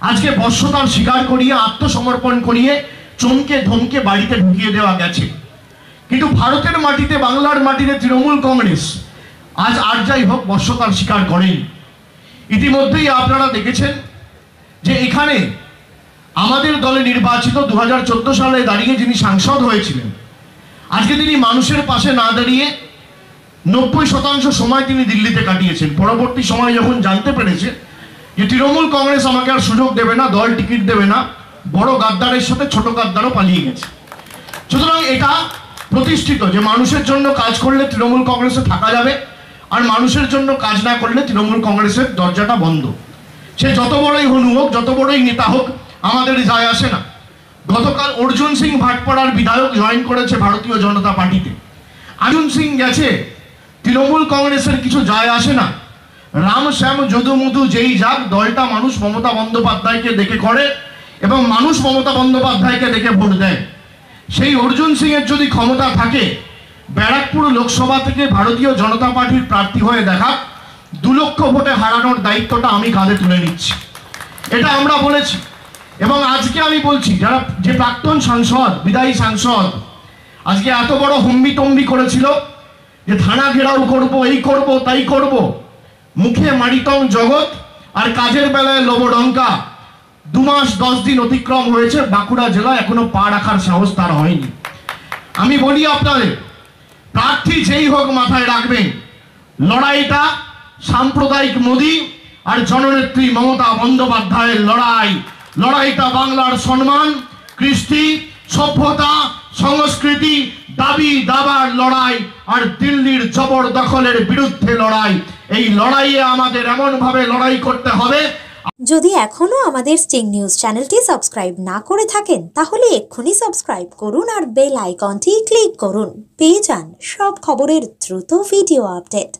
আজকে বর্ষতার স্বীকার করিয়ে আত্মসমর্পণ করিয়ে চমকে ধমকে বাড়িতে ঢুকিয়ে দেওয়া গেছে। কিন্তু ভারতের মাটিতে, বাংলার মাটিতে তৃণমূল কংগ্রেস আজ আর যাই হোক বর্ষতার স্বীকার করেনি। ইতিমধ্যেই আপনারা দেখেছেন যে এখানে আমাদের দলে নির্বাচিত 2014 সালে দাঁড়িয়ে যিনি সাংসদ হয়েছিলেন, আজকে তিনি মানুষের পাশে না দাঁড়িয়ে 90% সময় তিনি দিল্লিতে কাটিয়েছেন। পরবর্তী সময় যখন জানতে পেরেছে যে তৃণমূল কংগ্রেস আমাকে আর সুযোগ দেবে না, দল টিকিট দেবে না, বড় গাদ্দারের সাথে ছোট গাদ্দারও পালিয়ে গেছে। সুতরাং এটা প্রতিষ্ঠিত যে মানুষের জন্য কাজ করলে তৃণমূল কংগ্রেসে থাকা যাবে, আর মানুষের জন্য কাজ না করলে তৃণমূল কংগ্রেসের দরজাটা বন্ধ। সে যত বড়ই হনু হোক, যত বড়ই নেতা হোক, আমাদের যায় আসে না। গতকাল অর্জুন সিং ভাটপাড়ার বিধায়ক জয়েন করেছে ভারতীয় জনতা পার্টিতে। অর্জুন সিং গেছে, তৃণমূল কংগ্রেসের কিছু যায় আসে না। রাম শ্যাম যদু মধু যেই যাক, দলটা মানুষ মমতা বন্দ্যোপাধ্যায়কে দেখে করে এবং মানুষ মমতা বন্দ্যোপাধ্যায়কে দেখে ভোট দেয়। সেই অর্জুন সিং এর যদি ক্ষমতা থাকে, ব্যারাকপুর লোকসভা থেকে ভারতীয় জনতা পার্টির প্রার্থী হয়ে দেখা 2 লক্ষ ভোটে হারানোর দায়িত্বটা আমি কাঁধে তুলে নিচ্ছি। এটা আমরা বলেছি এবং আজকে আমি বলছি, যারা যে প্রাক্তন সাংসদ, বিদায়ী সাংসদ আজকে এত বড় হম্বিতম্বি করেছিল যে থানা ঘেরাও করব, এই করব, তাই করব, মুখে মারিতং জগৎ আর কাজের বেলায় লোবডঙ্কা। 2 মাস 10 দিন অতিক্রম হয়েছে, বাঁকুড়া জেলা এখনো পা রাখার সাহস তার হয়নি। আমি বলি আপনাদের, প্রার্থী যেই হোক মাথায় রাখবেন, লড়াইটা সাম্প্রদায়িক মোদী আর জননেত্রী মমতা বন্দ্যোপাধ্যায়ের লড়াই। লড়াইটা বাংলার সম্মান, কৃষ্টি, সভ্যতা, সংস্কৃতি, দাবি দাবার লড়াই আর দিল্লির জবরদখলের বিরুদ্ধে লড়াই। এই লড়াইয়ে আমাদের এমন ভাবে লড়াই করতে হবে। যদি এখনো আমাদের স্টিং নিউজ চ্যানেলটি সাবস্ক্রাইব না করে থাকেন, তাহলে এক্ষুনি সাবস্ক্রাইব করুন আর বেল আইকনটি ক্লিক করুন। পেয়ে যান সব খবরের দ্রুত ভিডিও আপডেট।